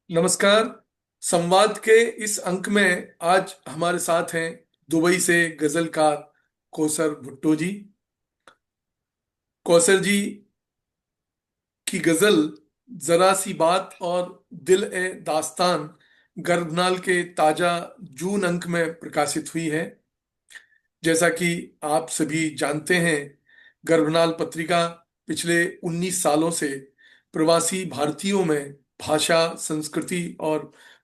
नमस्कार। संवाद के इस अंक में आज हमारे साथ हैं दुबई से गजलकार कौसर भुट्टो जी। कौसर जी की गजल जरा सी बात और दिल ए दास्तान गर्भनाल के ताजा जून अंक में प्रकाशित हुई है। जैसा कि आप सभी जानते हैं, गर्भनाल पत्रिका पिछले 19 सालों से प्रवासी भारतीयों में भाषा, संस्कृति और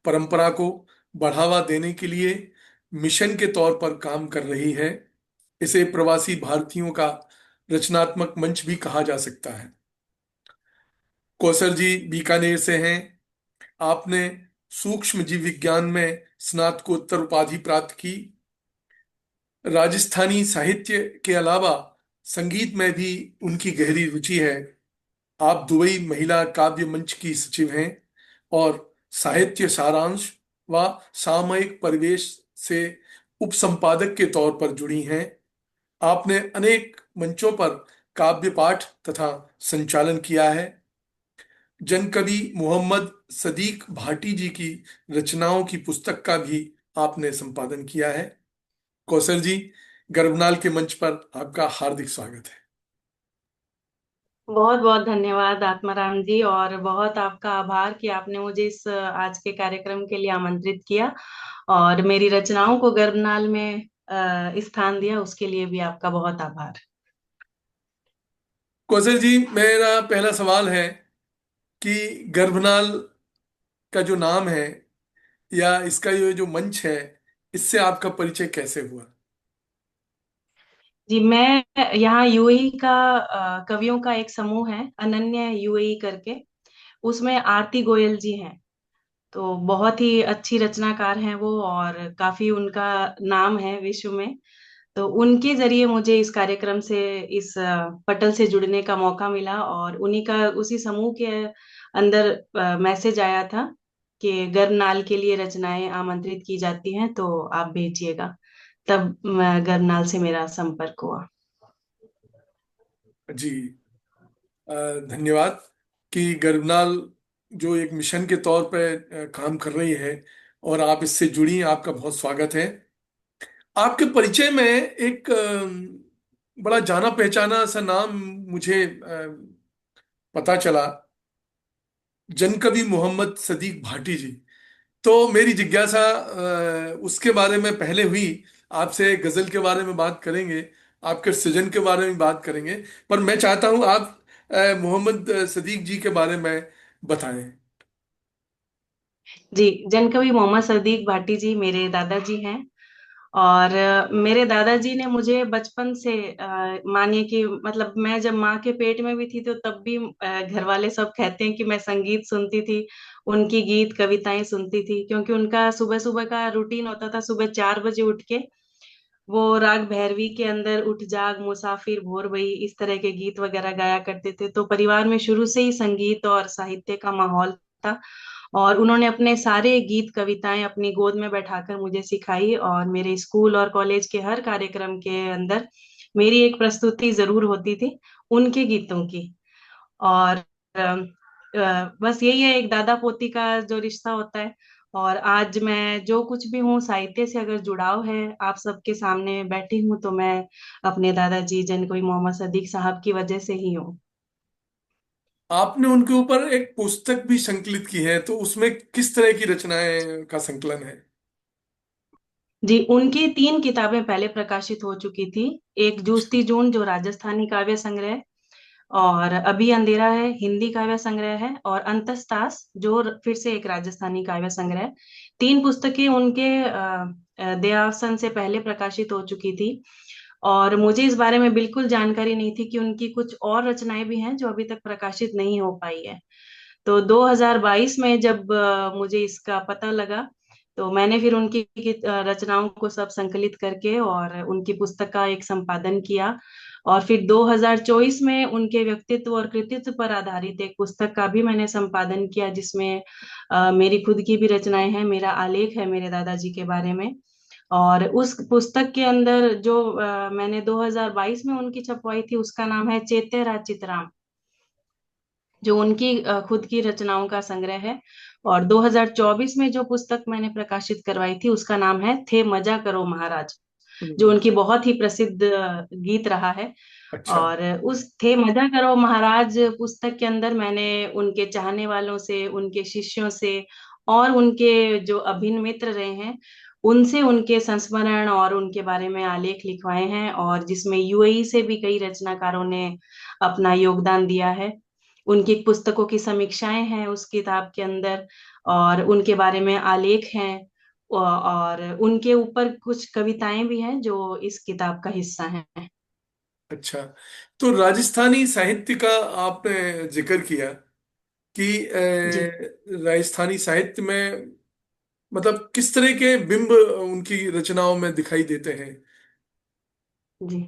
परंपरा को बढ़ावा देने के लिए मिशन के तौर पर काम कर रही है। इसे प्रवासी भारतीयों का रचनात्मक मंच भी कहा जा सकता है। कौसर जी बीकानेर से हैं। आपने सूक्ष्म जीव विज्ञान में स्नातकोत्तर उपाधि प्राप्त की। राजस्थानी साहित्य के अलावा संगीत में भी उनकी गहरी रुचि है। आप दुबई महिला काव्य मंच की सचिव हैं और साहित्य सारांश व सामयिक परिवेश से उपसंपादक के तौर पर जुड़ी हैं। आपने अनेक मंचों पर काव्य पाठ तथा संचालन किया है। जन कवि मोहम्मद सदीक भाटी जी की रचनाओं की पुस्तक का भी आपने संपादन किया है। कौशल जी, गर्भनाल के मंच पर आपका हार्दिक स्वागत है। बहुत बहुत धन्यवाद आत्माराम जी, और बहुत आपका आभार कि आपने मुझे इस आज के कार्यक्रम के लिए आमंत्रित किया और मेरी रचनाओं को गर्भनाल में स्थान दिया। उसके लिए भी आपका बहुत आभार। कौशल जी, मेरा पहला सवाल है कि गर्भनाल का जो नाम है या इसका ये जो मंच है, इससे आपका परिचय कैसे हुआ? जी, मैं यहाँ यूएई का कवियों का एक समूह है, अनन्य यूएई करके। उसमें आरती गोयल जी हैं। तो बहुत ही अच्छी रचनाकार हैं वो, और काफी उनका नाम है विश्व में। तो उनके जरिए मुझे इस कार्यक्रम से, इस पटल से जुड़ने का मौका मिला, और उन्हीं का, उसी समूह के अंदर मैसेज आया था कि गर्भनाल के लिए रचनाएं आमंत्रित की जाती हैं, तो आप भेजिएगा। तब गर्भनाल से मेरा संपर्क हुआ। जी, अ, धन्यवाद कि गर्भनाल जो एक मिशन के तौर पर काम कर रही है और आप इससे जुड़ी, आपका बहुत स्वागत है। आपके परिचय में एक बड़ा जाना पहचाना सा नाम मुझे पता चला, जनकवि मोहम्मद सदीक भाटी जी। तो मेरी जिज्ञासा उसके बारे में पहले हुई। आपसे गजल के बारे में बात करेंगे, आपके सृजन के बारे में बात करेंगे, पर मैं चाहता हूं आप मोहम्मद सदीक जी के बारे में बताएं। जी, जनकवि मोहम्मद सदीक भाटी जी मेरे दादाजी हैं। और मेरे दादाजी ने मुझे बचपन से, मानिए कि मतलब मैं जब माँ के पेट में भी थी तो तब भी घर वाले सब कहते हैं कि मैं संगीत सुनती थी, उनकी गीत कविताएं सुनती थी, क्योंकि उनका सुबह सुबह का रूटीन होता था। सुबह 4 बजे उठ के वो राग भैरवी के अंदर उठ जाग मुसाफिर भोर भई इस तरह के गीत वगैरह गाया करते थे। तो परिवार में शुरू से ही संगीत और साहित्य का माहौल था, और उन्होंने अपने सारे गीत कविताएं अपनी गोद में बैठाकर मुझे सिखाई, और मेरे स्कूल और कॉलेज के हर कार्यक्रम के अंदर मेरी एक प्रस्तुति जरूर होती थी उनके गीतों की। और बस यही है, एक दादा पोती का जो रिश्ता होता है। और आज मैं जो कुछ भी हूँ, साहित्य से अगर जुड़ाव है, आप सबके सामने बैठी हूँ, तो मैं अपने दादाजी जनकोई मोहम्मद सदीक साहब की वजह से ही हूँ। आपने उनके ऊपर एक पुस्तक भी संकलित की है, तो उसमें किस तरह की रचनाएं का संकलन है? जी, उनकी 3 किताबें पहले प्रकाशित हो चुकी थी। एक जूस्ती जून जो राजस्थानी काव्य संग्रह, और अभी अंधेरा है हिंदी काव्य संग्रह है, और अंतस्तास जो फिर से एक राजस्थानी काव्य संग्रह। 3 पुस्तकें उनके देहावसान से पहले प्रकाशित हो चुकी थी। और मुझे इस बारे में बिल्कुल जानकारी नहीं थी कि उनकी कुछ और रचनाएं भी हैं जो अभी तक प्रकाशित नहीं हो पाई है। तो 2022 में जब मुझे इसका पता लगा, तो मैंने फिर उनकी रचनाओं को सब संकलित करके और उनकी पुस्तक का एक संपादन किया। और फिर 2024 में उनके व्यक्तित्व और कृतित्व पर आधारित एक पुस्तक का भी मैंने संपादन किया, जिसमें मेरी खुद की भी रचनाएं हैं, मेरा आलेख है मेरे दादाजी के बारे में। और उस पुस्तक के अंदर जो मैंने 2022 में उनकी छपवाई थी, उसका नाम है चेते राचित राम। जो उनकी खुद की रचनाओं का संग्रह है। और 2024 में जो पुस्तक मैंने प्रकाशित करवाई थी उसका नाम है थे मजा करो महाराज, जो हम्म। उनकी बहुत ही प्रसिद्ध गीत रहा है। अच्छा। और उस थे मजा करो महाराज पुस्तक के अंदर मैंने उनके चाहने वालों से, उनके शिष्यों से और उनके जो अभिन्न मित्र रहे हैं उनसे उनके संस्मरण और उनके बारे में आलेख लिखवाए हैं, और जिसमें यूएई से भी कई रचनाकारों ने अपना योगदान दिया है। उनकी पुस्तकों की समीक्षाएं हैं उस किताब के अंदर, और उनके बारे में आलेख हैं, और उनके ऊपर कुछ कविताएं भी हैं जो इस किताब का हिस्सा हैं। अच्छा, तो राजस्थानी साहित्य का आपने जिक्र किया कि जी। राजस्थानी साहित्य में मतलब किस तरह के बिंब उनकी रचनाओं में दिखाई देते हैं। जी।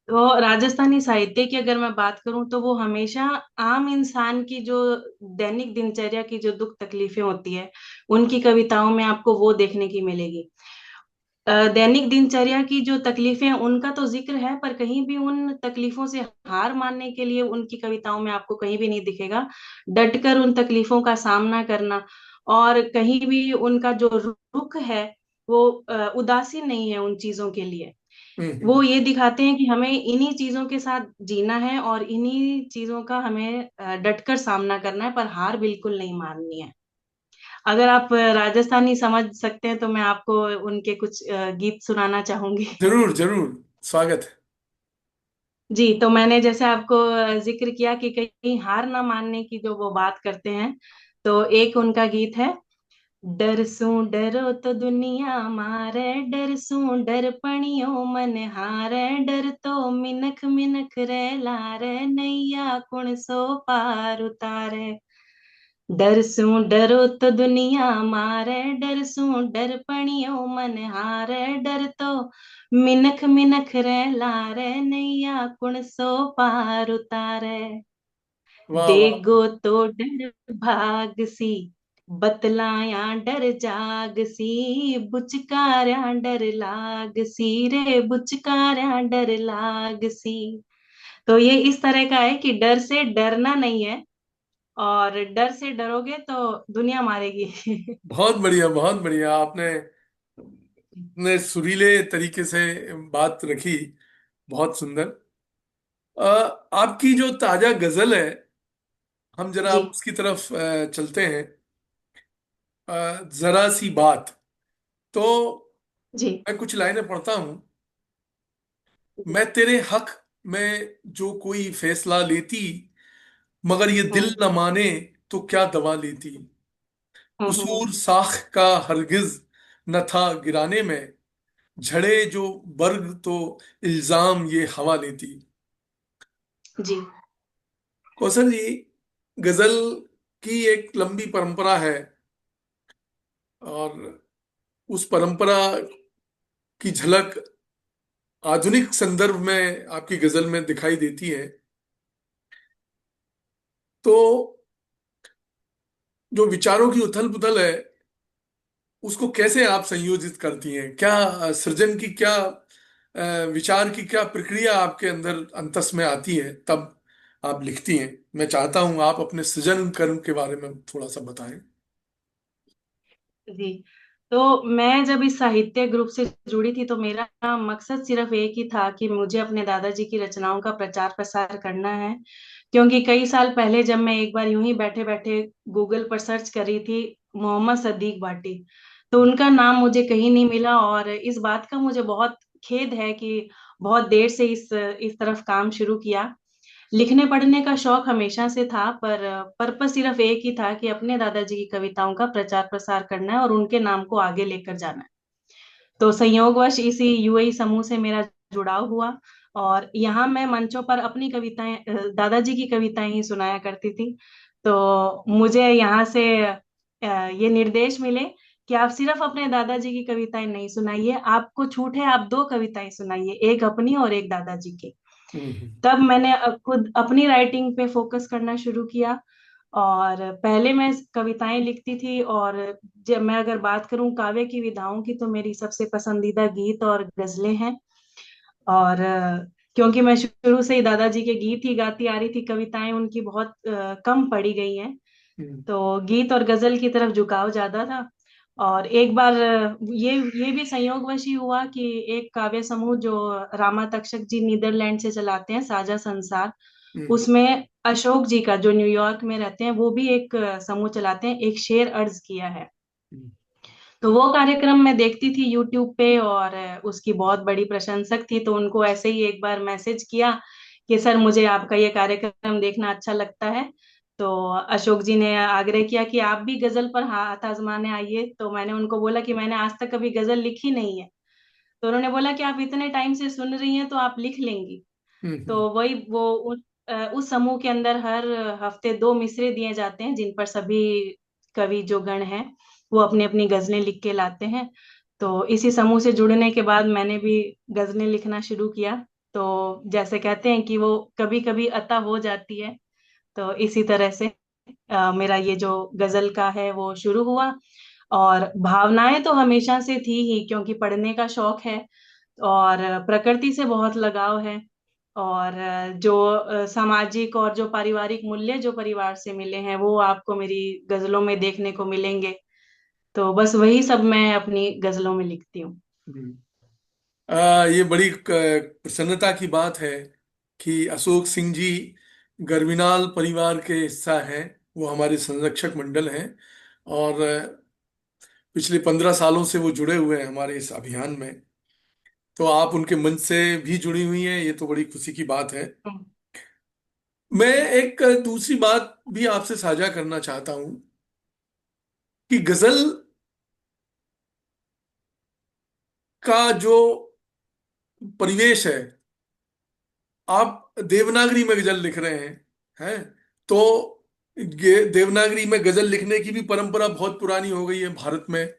तो राजस्थानी साहित्य की अगर मैं बात करूं तो वो हमेशा आम इंसान की जो दैनिक दिनचर्या की जो दुख तकलीफें होती है उनकी कविताओं में आपको वो देखने की मिलेगी। दैनिक दिनचर्या की जो तकलीफें हैं उनका तो जिक्र है, पर कहीं भी उन तकलीफों से हार मानने के लिए उनकी कविताओं में आपको कहीं भी नहीं दिखेगा। डटकर उन तकलीफों का सामना करना, और कहीं भी उनका जो रुख है वो उदासीन नहीं है उन चीजों के लिए। वो हम्म। ये दिखाते हैं कि हमें इन्हीं चीजों के साथ जीना है और इन्हीं चीजों का हमें डटकर सामना करना है, पर हार बिल्कुल नहीं माननी है। अगर आप राजस्थानी समझ सकते हैं तो मैं आपको उनके कुछ गीत सुनाना चाहूंगी। जरूर जरूर, स्वागत है। जी, तो मैंने जैसे आपको जिक्र किया कि कहीं हार ना मानने की जो वो बात करते हैं, तो एक उनका गीत है। डर सू डरो तो दुनिया मारे, डर सू डर पणियो मन हारे, डर तो मिनख मिनख रे लारे, नैया कुण सो पार उतारे। डर सू डरो तो दुनिया मारे, डर सू डर पणियो मन हारे, डर तो मिनख मिनख रे लारे, नैया कुण सो पार उतारे। वाह वाह। देगो तो डर भाग सी, बतलाया डर जाग सी, बुचकारा डर लाग सी रे, बुचकारा डर लाग सी। तो ये इस तरह का है कि डर से डरना नहीं है, और डर से डरोगे तो दुनिया मारेगी। बहुत बढ़िया, बहुत बढ़िया, आपने ने सुरीले तरीके से बात रखी। बहुत सुंदर। आपकी जो ताजा गजल है, हम जरा जी। अब उसकी तरफ चलते हैं। जरा सी बात। तो जी। मैं कुछ लाइनें पढ़ता हूं। जी। मैं तेरे हक में जो कोई फैसला लेती, मगर ये दिल हम्म। न माने तो क्या दवा लेती। हम्म। कसूर साख का हरगिज न था गिराने में, झड़े जो बर्ग तो इल्जाम ये हवा लेती। जी। कौशल जी, गजल की एक लंबी परंपरा है, और उस परंपरा की झलक आधुनिक संदर्भ में आपकी गजल में दिखाई देती है। तो जो विचारों की उथल पुथल है, उसको कैसे आप संयोजित करती हैं? क्या सृजन की क्या विचार की क्या प्रक्रिया आपके अंदर अंतस में आती है तब आप लिखती हैं? मैं चाहता हूं आप अपने सृजन कर्म के बारे में थोड़ा सा बताएं। जी। तो मैं जब इस साहित्य ग्रुप से जुड़ी थी तो मेरा मकसद सिर्फ एक ही था कि मुझे अपने दादाजी की रचनाओं का प्रचार प्रसार करना है। क्योंकि कई साल पहले जब मैं एक बार यूं ही बैठे बैठे गूगल पर सर्च कर रही थी मोहम्मद सदीक भाटी, तो उनका नाम मुझे कहीं नहीं मिला, और इस बात का मुझे बहुत खेद है कि बहुत देर से इस तरफ काम शुरू किया। लिखने पढ़ने का शौक हमेशा से था, पर पर्पस सिर्फ एक ही था कि अपने दादाजी की कविताओं का प्रचार प्रसार करना है और उनके नाम को आगे लेकर जाना है। तो संयोगवश इसी यूएई समूह से मेरा जुड़ाव हुआ, और यहाँ मैं मंचों पर अपनी कविताएं, दादाजी की कविताएं ही सुनाया करती थी। तो मुझे यहाँ से ये निर्देश मिले कि आप सिर्फ अपने दादाजी की कविताएं नहीं सुनाइए, आपको छूट है आप दो कविताएं सुनाइए, एक अपनी और एक दादाजी की। हम्म। तब मैंने खुद अपनी राइटिंग पे फोकस करना शुरू किया, और पहले मैं कविताएं लिखती थी, और जब मैं अगर बात करूं काव्य की विधाओं की तो मेरी सबसे पसंदीदा गीत और गजलें हैं। और क्योंकि मैं शुरू से ही दादाजी के गीत ही गाती आ रही थी, कविताएं उनकी बहुत कम पढ़ी गई हैं। हम्म। तो गीत और गजल की तरफ झुकाव ज्यादा था। और एक बार ये भी संयोगवश ही हुआ कि एक काव्य समूह जो रामा तक्षक जी नीदरलैंड से चलाते हैं, साझा संसार, हम्म। उसमें अशोक जी का, जो न्यूयॉर्क में रहते हैं, वो भी एक समूह चलाते हैं, एक शेर अर्ज किया है। हम्म। तो वो कार्यक्रम मैं देखती थी यूट्यूब पे, और उसकी बहुत बड़ी प्रशंसक थी। तो उनको ऐसे ही एक बार मैसेज किया कि सर, मुझे आपका ये कार्यक्रम देखना अच्छा लगता है। तो अशोक जी ने आग्रह किया कि आप भी गजल पर हाथ आजमाने आइए। तो मैंने उनको बोला कि मैंने आज तक कभी गजल लिखी नहीं है। तो उन्होंने बोला कि आप इतने टाइम से सुन रही हैं तो आप लिख लेंगी। हम्म। तो वही वो उस समूह के अंदर हर हफ्ते दो मिसरे दिए जाते हैं, जिन पर सभी कवि जो गण हैं वो अपनी अपनी गजलें लिख के लाते हैं। तो इसी समूह से जुड़ने के बाद मैंने भी गजलें लिखना शुरू किया। तो जैसे कहते हैं कि वो कभी कभी अता हो जाती है। तो इसी तरह से मेरा ये जो गजल का है वो शुरू हुआ। और भावनाएं तो हमेशा से थी ही, क्योंकि पढ़ने का शौक है, और प्रकृति से बहुत लगाव है। और जो सामाजिक और जो पारिवारिक मूल्य जो परिवार से मिले हैं वो आपको मेरी गजलों में देखने को मिलेंगे। तो बस वही सब मैं अपनी गजलों में लिखती हूँ। हम्म। ये बड़ी प्रसन्नता की बात है कि अशोक सिंह जी गर्विनाल परिवार के हिस्सा हैं। वो हमारे संरक्षक मंडल हैं, और पिछले 15 सालों से वो जुड़े हुए हैं हमारे इस अभियान में। तो आप उनके मंच से भी जुड़ी हुई हैं, ये तो बड़ी खुशी की बात है। हम्म। मैं एक दूसरी बात भी आपसे साझा करना चाहता हूं कि गजल का जो परिवेश है, आप देवनागरी में गजल लिख रहे हैं तो ये देवनागरी में गजल लिखने की भी परंपरा बहुत पुरानी हो गई है भारत में।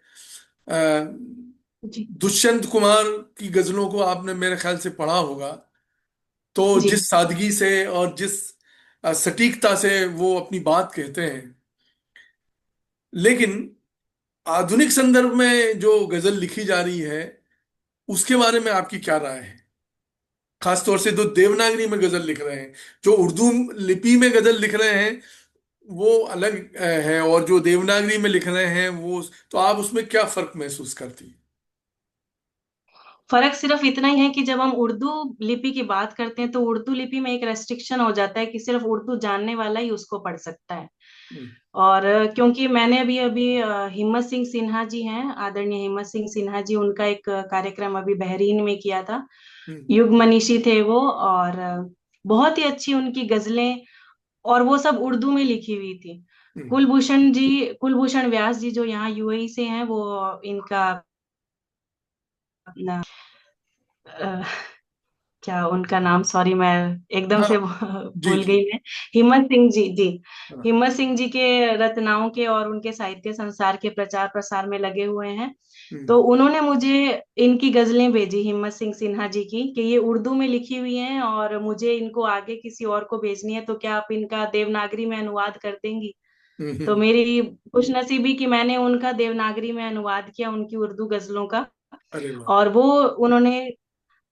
जी। दुष्यंत कुमार की गजलों को आपने मेरे ख्याल से पढ़ा होगा। तो जी। जिस सादगी से और जिस सटीकता से वो अपनी बात कहते हैं, लेकिन आधुनिक संदर्भ में जो गजल लिखी जा रही है उसके बारे में आपकी क्या राय है? खासतौर से जो देवनागरी में गजल लिख रहे हैं, जो उर्दू लिपि में गजल लिख रहे हैं वो अलग है, और जो देवनागरी में लिख रहे हैं वो, तो आप उसमें क्या फर्क महसूस करती हैं? फर्क सिर्फ इतना ही है कि जब हम उर्दू लिपि की बात करते हैं तो उर्दू लिपि में एक रेस्ट्रिक्शन हो जाता है कि सिर्फ उर्दू जानने वाला ही उसको पढ़ सकता है। हम्म। और क्योंकि मैंने अभी अभी हिम्मत सिंह सिन्हा जी हैं, आदरणीय हिम्मत सिंह सिन्हा जी, उनका एक कार्यक्रम अभी बहरीन में किया था। हम्म। युग मनीषी थे वो, और बहुत ही अच्छी उनकी गजलें, और वो सब उर्दू में लिखी हुई थी। हम्म। कुलभूषण जी, कुलभूषण व्यास जी, जो यहाँ यूएई से हैं, वो इनका अपना क्या उनका नाम, सॉरी मैं एकदम हाँ। से जी भूल जी। गई मैं। हिम्मत सिंह जी, जी। हाँ। हिम्मत सिंह जी के रचनाओं के और उनके साहित्य संसार के प्रचार प्रसार में लगे हुए हैं। हम्म। तो उन्होंने मुझे इनकी गजलें भेजी, हिम्मत सिंह सिन्हा जी की, कि ये उर्दू में लिखी हुई हैं और मुझे इनको आगे किसी और को भेजनी है, तो क्या आप इनका देवनागरी में अनुवाद कर देंगी? हम्म। तो मेरी खुशनसीबी कि मैंने उनका देवनागरी में अनुवाद किया, उनकी उर्दू गजलों का। अरे वाह। और वो उन्होंने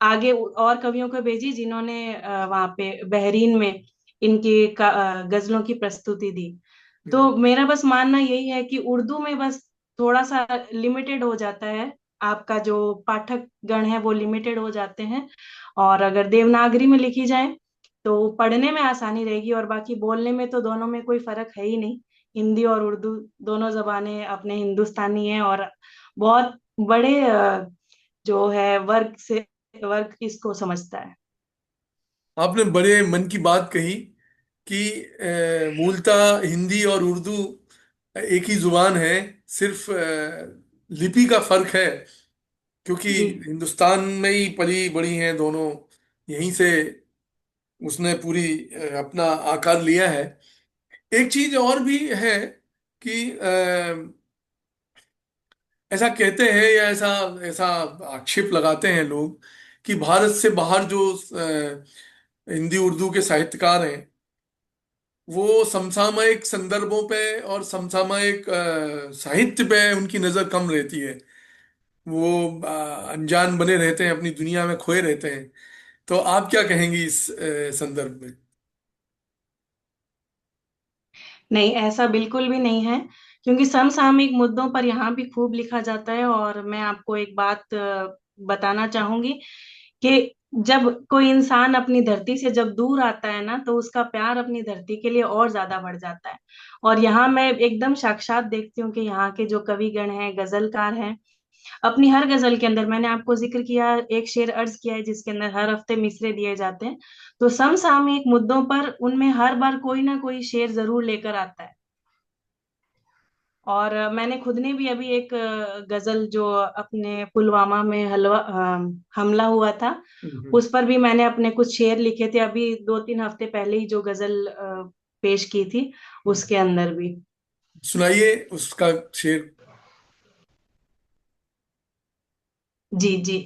आगे और कवियों को भेजी, जिन्होंने वहां पे बहरीन में इनकी गजलों की प्रस्तुति दी। हम्म। तो मेरा बस मानना यही है कि उर्दू में बस थोड़ा सा लिमिटेड हो जाता है, आपका जो पाठक गण है वो लिमिटेड हो जाते हैं। और अगर देवनागरी में लिखी जाए तो पढ़ने में आसानी रहेगी, और बाकी बोलने में तो दोनों में कोई फर्क है ही नहीं। हिंदी और उर्दू दोनों जबानें अपने हिंदुस्तानी हैं, और बहुत बड़े जो है वर्ग से वर्ग इसको समझता है। आपने बड़े मन की बात कही कि मूलतः हिंदी और उर्दू एक ही जुबान है, सिर्फ लिपि का फर्क है। क्योंकि जी। हिंदुस्तान में ही पली बड़ी हैं दोनों, यहीं से उसने पूरी अपना आकार लिया है। एक चीज और भी है कि ऐसा कहते हैं या ऐसा ऐसा आक्षेप लगाते हैं लोग कि भारत से बाहर जो हिंदी उर्दू के साहित्यकार हैं वो समसामयिक संदर्भों पे और समसामयिक साहित्य पे उनकी नजर कम रहती है। वो अनजान बने रहते हैं, अपनी दुनिया में खोए रहते हैं। तो आप क्या कहेंगी इस संदर्भ में? नहीं, ऐसा बिल्कुल भी नहीं है, क्योंकि समसामयिक मुद्दों पर यहाँ भी खूब लिखा जाता है। और मैं आपको एक बात बताना चाहूंगी कि जब कोई इंसान अपनी धरती से जब दूर आता है ना, तो उसका प्यार अपनी धरती के लिए और ज्यादा बढ़ जाता है। और यहाँ मैं एकदम साक्षात देखती हूँ कि यहाँ के जो कविगण हैं, गजलकार हैं, अपनी हर गजल के अंदर, मैंने आपको जिक्र किया, एक शेर अर्ज किया है जिसके अंदर हर हफ्ते मिसरे दिए जाते हैं। तो समसामयिक मुद्दों पर उनमें हर बार कोई ना कोई शेर जरूर लेकर आता है। और मैंने खुद ने भी अभी एक गजल, जो अपने पुलवामा में हमला हुआ था, हम्म। उस पर भी मैंने अपने कुछ शेर लिखे थे, अभी 2-3 हफ्ते पहले ही जो गजल पेश की थी, हम्म। उसके अंदर भी। सुनाइए उसका शेर। जी जी,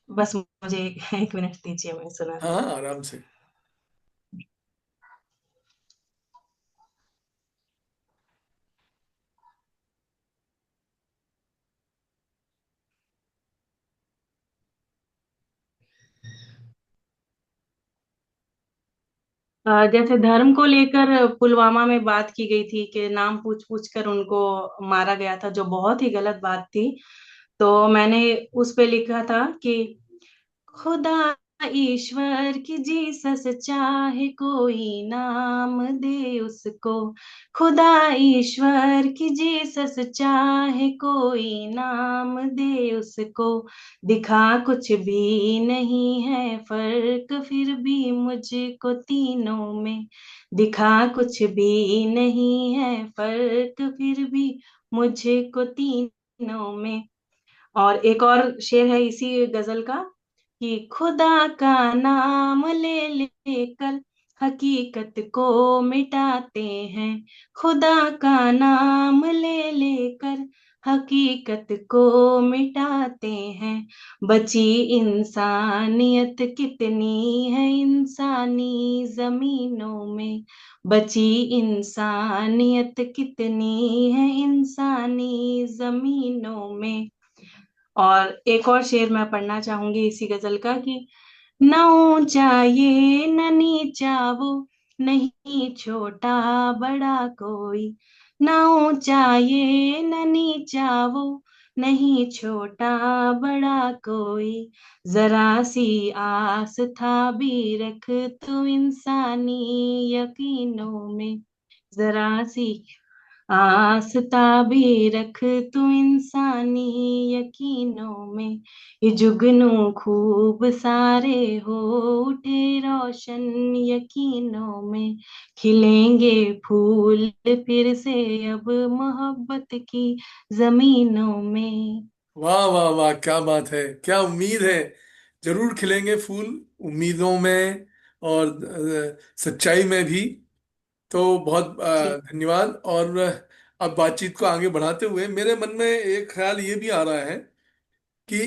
बस मुझे एक मिनट दीजिए, मैं हाँ सुनाती हाँ, आराम से। जैसे धर्म को लेकर पुलवामा में बात की गई थी कि नाम पूछ पूछ कर उनको मारा गया था, जो बहुत ही गलत बात थी। तो मैंने उस पे लिखा था कि खुदा ईश्वर की जीसस चाहे कोई नाम दे उसको। खुदा ईश्वर की जीसस चाहे कोई नाम दे उसको। दिखा कुछ भी नहीं है फर्क फिर भी मुझको तीनों में। दिखा कुछ भी नहीं है फर्क फिर भी मुझको तीनों में। और एक और शेर है इसी गजल का, कि खुदा का नाम ले लेकर हकीकत को मिटाते हैं। खुदा का नाम ले लेकर हकीकत को मिटाते हैं। बची इंसानियत कितनी है इंसानी जमीनों में। बची इंसानियत कितनी है इंसानी जमीनों में। और एक और शेर मैं पढ़ना चाहूंगी इसी गजल का, कि न ऊंचा ये न नीचा वो, नहीं छोटा बड़ा कोई। न ऊंचा ये न नीचा वो, नहीं छोटा बड़ा कोई। जरा सी आस था भी रख तू इंसानी यकीनों में। जरा सी आस्था भी रख तू इंसानी यकीनों में। ये जुगनू खूब सारे हो उठे रोशन यकीनों में। खिलेंगे फूल फिर से अब मोहब्बत की जमीनों में। वाह वाह वाह, क्या बात है, क्या उम्मीद है। जरूर खिलेंगे फूल, उम्मीदों में और सच्चाई में भी। तो बहुत जी धन्यवाद। और अब बातचीत को आगे बढ़ाते हुए मेरे मन में एक ख्याल ये भी आ रहा है कि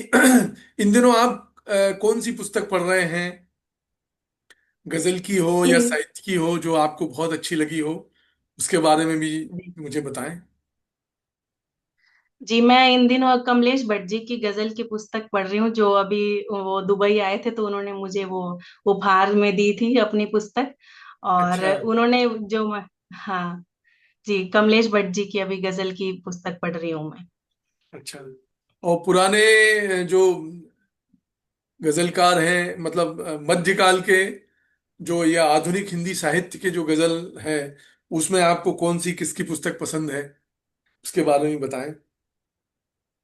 इन दिनों आप कौन सी पुस्तक पढ़ रहे हैं, गजल की हो या जी साहित्य की हो, जो आपको बहुत अच्छी लगी हो, उसके बारे में भी जी। मुझे बताएं। जी, मैं इन दिनों कमलेश भट्ट जी की गजल की पुस्तक पढ़ रही हूँ, जो अभी वो दुबई आए थे तो उन्होंने मुझे वो उपहार में दी थी अपनी पुस्तक। और अच्छा। उन्होंने जो हाँ जी, कमलेश भट्ट जी की अभी गजल की पुस्तक पढ़ रही हूँ मैं। अच्छा। और पुराने जो गजलकार हैं, मतलब मध्यकाल के, जो या आधुनिक हिंदी साहित्य के जो गजल है, उसमें आपको कौन सी, किसकी पुस्तक पसंद है, उसके बारे में बताएं।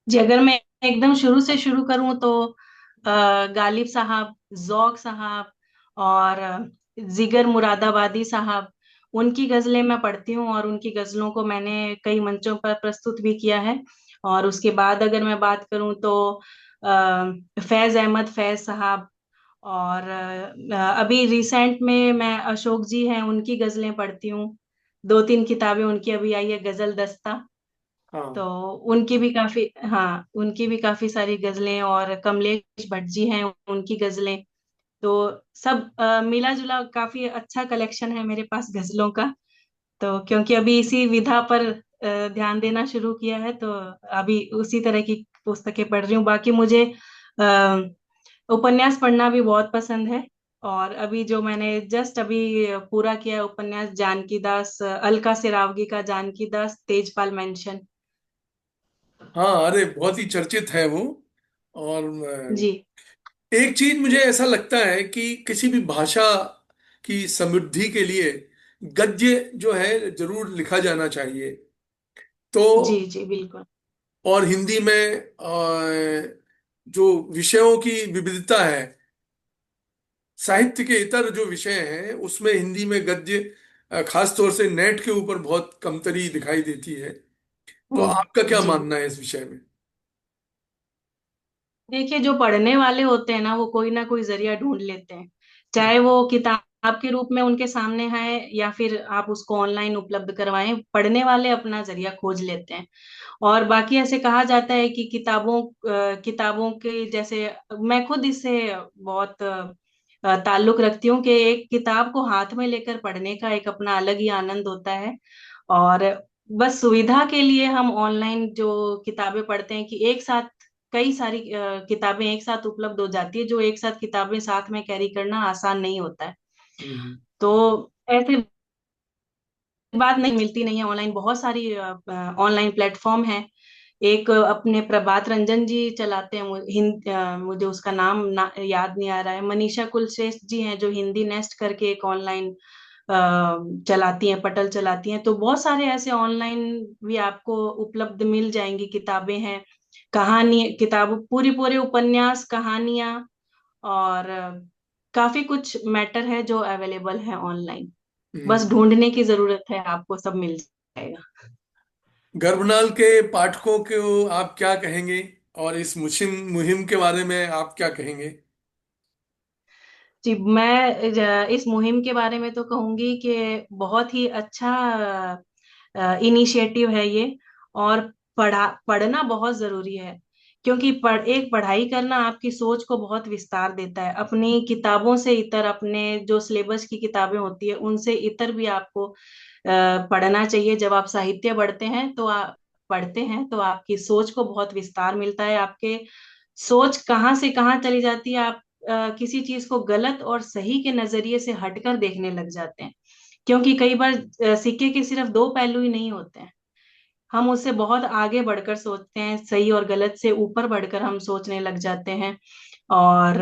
जी, अगर मैं एकदम शुरू से शुरू करूँ तो गालिब साहब, जौक साहब, और जिगर मुरादाबादी साहब, उनकी गजलें मैं पढ़ती हूँ, और उनकी गजलों को मैंने कई मंचों पर प्रस्तुत भी किया है। और उसके बाद अगर मैं बात करूँ तो फैज अहमद फैज साहब, और अभी रिसेंट में मैं अशोक जी हैं, उनकी गजलें पढ़ती हूँ। 2-3 किताबें उनकी अभी आई है, गजल दस्ता। तो हाँ। उनकी भी काफी, हाँ, उनकी भी काफी सारी गजलें, और कमलेश भट्ट जी हैं, उनकी गजलें। तो सब मिला जुला काफी अच्छा कलेक्शन है मेरे पास गजलों का। तो क्योंकि अभी इसी विधा पर ध्यान देना शुरू किया है, तो अभी उसी तरह की पुस्तकें पढ़ रही हूँ। बाकी मुझे उपन्यास पढ़ना भी बहुत पसंद है। और अभी जो मैंने जस्ट अभी पूरा किया है उपन्यास जानकी दास, अलका सिरावगी का जानकी दास तेजपाल मेंशन। हाँ, अरे बहुत ही चर्चित है वो। और जी एक चीज मुझे ऐसा लगता है कि किसी भी भाषा की समृद्धि के लिए गद्य जो है जरूर लिखा जाना चाहिए। तो जी जी बिल्कुल। और हिंदी में जो विषयों की विविधता है, साहित्य के इतर जो विषय हैं उसमें हिंदी में गद्य खास तौर से नेट के ऊपर बहुत कमतरी दिखाई देती है। तो आपका क्या जी मानना है इस विषय में? देखिए, जो पढ़ने वाले होते हैं ना वो कोई ना कोई जरिया ढूंढ लेते हैं, चाहे वो किताब के रूप में उनके सामने है या फिर आप उसको ऑनलाइन उपलब्ध करवाएं, पढ़ने वाले अपना जरिया खोज लेते हैं। और बाकी ऐसे कहा जाता है कि किताबों के जैसे, मैं खुद इससे बहुत ताल्लुक रखती हूँ कि एक किताब को हाथ में लेकर पढ़ने का एक अपना अलग ही आनंद होता है। और बस सुविधा के लिए हम ऑनलाइन जो किताबें पढ़ते हैं कि एक साथ कई सारी किताबें एक साथ उपलब्ध हो जाती है, जो एक साथ किताबें साथ में कैरी करना आसान नहीं होता है। हम्म। तो ऐसे बात नहीं मिलती नहीं है ऑनलाइन, बहुत सारी ऑनलाइन प्लेटफॉर्म है। एक अपने प्रभात रंजन जी चलाते हैं, मुझे उसका नाम याद नहीं आ रहा है, मनीषा कुलश्रेष्ठ जी हैं जो हिंदी नेस्ट करके एक ऑनलाइन चलाती हैं, पटल चलाती हैं। तो बहुत सारे ऐसे ऑनलाइन भी आपको उपलब्ध मिल जाएंगी, किताबें हैं, कहानी किताब पूरी पूरे उपन्यास कहानियां, और काफी कुछ मैटर है जो अवेलेबल है ऑनलाइन। बस हम्म। ढूंढने की जरूरत है, आपको सब मिल जाएगा। गर्भनाल के पाठकों को आप क्या कहेंगे, और इस मुहिम मुहिम के बारे में आप क्या कहेंगे? जी, मैं इस मुहिम के बारे में तो कहूंगी कि बहुत ही अच्छा इनिशिएटिव है ये। और पढ़ना बहुत जरूरी है, क्योंकि एक पढ़ाई करना आपकी सोच को बहुत विस्तार देता है। अपनी किताबों से इतर, अपने जो सिलेबस की किताबें होती है उनसे इतर भी आपको पढ़ना चाहिए। जब आप साहित्य पढ़ते हैं तो आपकी सोच को बहुत विस्तार मिलता है। आपके सोच कहाँ से कहाँ चली जाती है, आप किसी चीज को गलत और सही के नजरिए से हटकर देखने लग जाते हैं। क्योंकि कई बार सिक्के के सिर्फ दो पहलू ही नहीं होते हैं, हम उससे बहुत आगे बढ़कर सोचते हैं, सही और गलत से ऊपर बढ़कर हम सोचने लग जाते हैं। और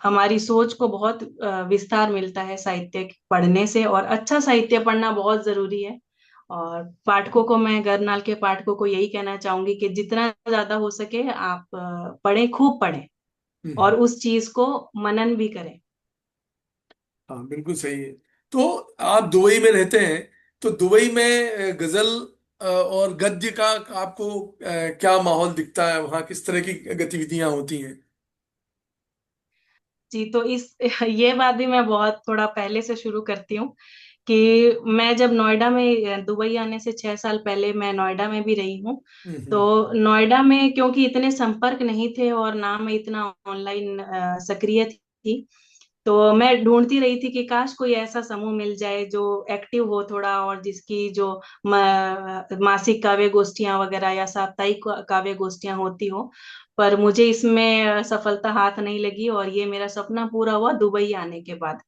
हमारी सोच को बहुत विस्तार मिलता है साहित्य पढ़ने से, और अच्छा साहित्य पढ़ना बहुत जरूरी है। और पाठकों को, मैं गरनाल के पाठकों को यही कहना चाहूंगी कि जितना ज्यादा हो सके आप पढ़ें, खूब पढ़ें, हम्म। और उस चीज को मनन भी करें। हाँ, बिल्कुल सही है। तो आप दुबई में रहते हैं, तो दुबई में गजल और गद्य का आपको क्या माहौल दिखता है? वहाँ किस तरह की गतिविधियां होती हैं? जी, तो इस ये बात भी मैं बहुत थोड़ा पहले से शुरू करती हूँ कि मैं जब नोएडा में, दुबई आने से 6 साल पहले मैं नोएडा में भी रही हूँ। हम्म। तो नोएडा में क्योंकि इतने संपर्क नहीं थे और ना मैं इतना ऑनलाइन सक्रिय थी, तो मैं ढूंढती रही थी कि काश कोई ऐसा समूह मिल जाए जो एक्टिव हो थोड़ा, और जिसकी जो मासिक काव्य गोष्ठियां वगैरह या साप्ताहिक काव्य गोष्ठियां होती हो। पर मुझे इसमें सफलता हाथ नहीं लगी, और ये मेरा सपना पूरा हुआ दुबई आने के बाद।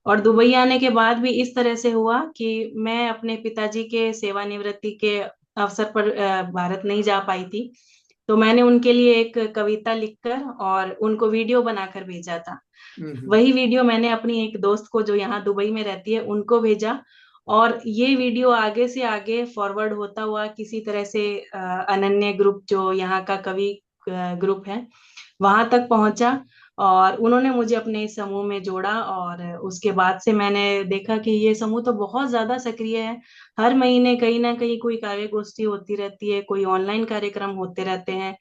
और दुबई आने के बाद भी इस तरह से हुआ कि मैं अपने पिताजी के सेवानिवृत्ति के अवसर पर भारत नहीं जा पाई थी। तो मैंने उनके लिए एक कविता लिखकर और उनको वीडियो बनाकर भेजा था। हम्म। वही वीडियो मैंने अपनी एक दोस्त को जो यहाँ दुबई में रहती है उनको भेजा, और ये वीडियो आगे से आगे फॉरवर्ड होता हुआ किसी तरह से अनन्य ग्रुप जो यहाँ का कवि ग्रुप है वहां तक पहुंचा, और उन्होंने मुझे अपने इस समूह में जोड़ा। और उसके बाद से मैंने देखा कि ये समूह तो बहुत ज्यादा सक्रिय है। हर महीने कहीं ना कहीं कोई काव्य गोष्ठी होती रहती है, कोई ऑनलाइन कार्यक्रम होते रहते हैं।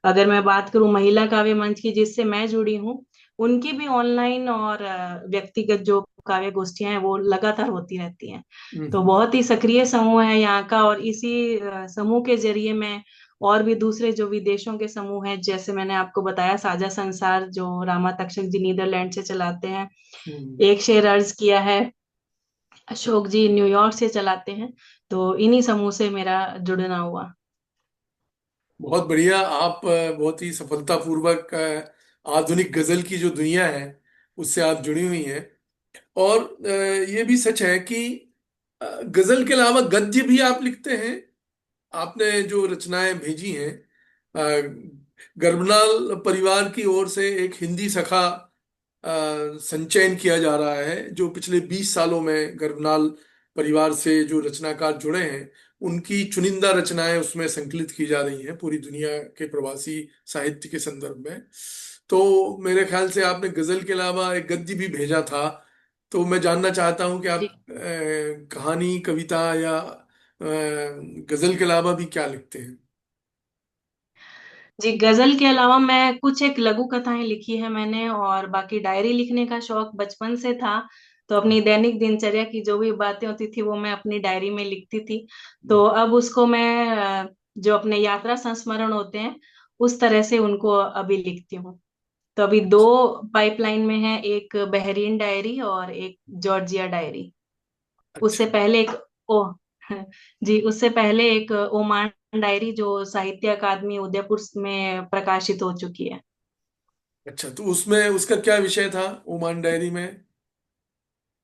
अगर मैं बात करूं महिला काव्य मंच की जिससे मैं जुड़ी हूँ, उनकी भी ऑनलाइन और व्यक्तिगत जो काव्य गोष्ठियां हैं वो लगातार होती रहती हैं। तो हम्म। बहुत ही सक्रिय समूह है यहाँ का, और इसी समूह के जरिए मैं और भी दूसरे जो विदेशों के समूह हैं, जैसे मैंने आपको बताया साझा संसार जो रामा तक्षक जी नीदरलैंड से चलाते हैं, हम्म। एक शेर अर्ज किया है अशोक जी न्यूयॉर्क से चलाते हैं। तो इन्हीं समूह से मेरा जुड़ना हुआ। बहुत बढ़िया। आप बहुत ही सफलतापूर्वक आधुनिक गजल की जो दुनिया है उससे आप जुड़ी हुई हैं। और ये भी सच है कि गजल के अलावा गद्य भी आप लिखते हैं। आपने जो रचनाएं भेजी हैं, गर्भनाल परिवार की ओर से एक हिंदी सखा संचयन किया जा रहा है, जो पिछले 20 सालों में गर्भनाल परिवार से जो रचनाकार जुड़े हैं उनकी चुनिंदा रचनाएं उसमें संकलित की जा रही हैं पूरी दुनिया के प्रवासी साहित्य के संदर्भ में। तो मेरे ख्याल से आपने गजल के अलावा एक गद्य भी भेजा था। तो मैं जानना चाहता हूं कि आप जी कहानी, कविता या गजल के अलावा भी क्या लिखते हैं। जी, गजल के अलावा मैं कुछ एक लघु कथाएं लिखी है मैंने, और बाकी डायरी लिखने का शौक बचपन से था। तो अपनी दैनिक दिनचर्या की जो भी बातें होती थी वो मैं अपनी डायरी में लिखती थी। तो अब उसको मैं जो अपने यात्रा संस्मरण होते हैं उस तरह से उनको अभी लिखती हूँ। तो अभी दो पाइपलाइन में है, एक बहरीन डायरी और एक जॉर्जिया डायरी। उससे अच्छा। पहले एक ओ जी, उससे पहले एक ओमान डायरी जो साहित्य अकादमी उदयपुर में प्रकाशित हो चुकी है। अच्छा, तो उसमें उसका क्या विषय था, ओमान डायरी में?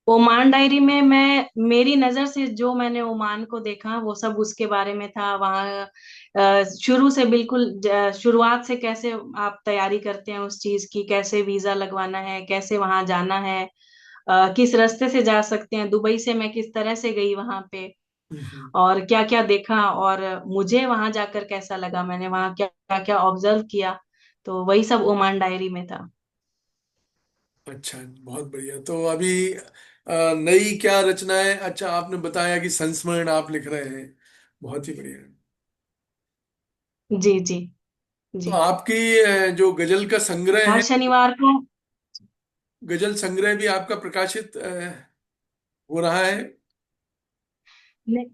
ओमान डायरी में मैं, मेरी नजर से जो मैंने ओमान को देखा वो सब उसके बारे में था। वहाँ शुरू से बिल्कुल शुरुआत से कैसे आप तैयारी करते हैं उस चीज की, कैसे वीजा लगवाना है, कैसे वहां जाना है, किस रास्ते से जा सकते हैं, दुबई से मैं किस तरह से गई वहां पे, हम्म। और क्या क्या देखा, और मुझे वहां जाकर कैसा लगा, मैंने वहां क्या क्या क्या ऑब्जर्व किया। तो वही सब ओमान डायरी में था। अच्छा, बहुत बढ़िया। तो अभी नई क्या रचनाएं, अच्छा आपने बताया कि संस्मरण आप लिख रहे हैं, बहुत ही बढ़िया। जी जी तो जी। आपकी जो गजल का संग्रह हर है, शनिवार को। गजल संग्रह भी आपका प्रकाशित हो रहा है? नहीं,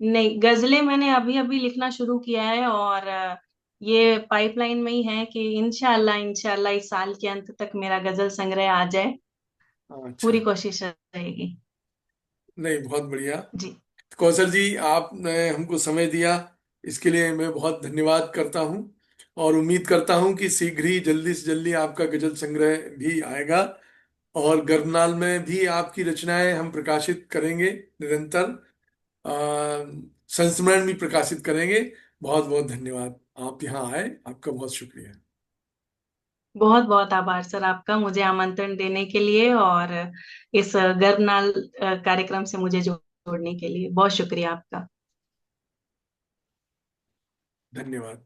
नहीं, गजलें मैंने अभी अभी लिखना शुरू किया है, और ये पाइपलाइन में ही है कि इंशाल्लाह इंशाल्लाह इस साल के अंत तक मेरा गजल संग्रह आ जाए। अच्छा। पूरी कोशिश रहेगी। नहीं, बहुत बढ़िया। जी। कौशल जी, आपने हमको समय दिया, इसके लिए मैं बहुत धन्यवाद करता हूँ। और उम्मीद करता हूँ कि शीघ्र ही, जल्दी से जल्दी आपका गजल संग्रह भी आएगा। और गर्भनाल में भी आपकी रचनाएं हम प्रकाशित करेंगे निरंतर। संस्मरण भी प्रकाशित करेंगे। बहुत बहुत धन्यवाद, आप यहाँ आए, आपका बहुत शुक्रिया। बहुत बहुत आभार सर आपका, मुझे आमंत्रण देने के लिए, और इस गर्भनाल कार्यक्रम से मुझे जोड़ने के लिए बहुत शुक्रिया आपका। धन्यवाद।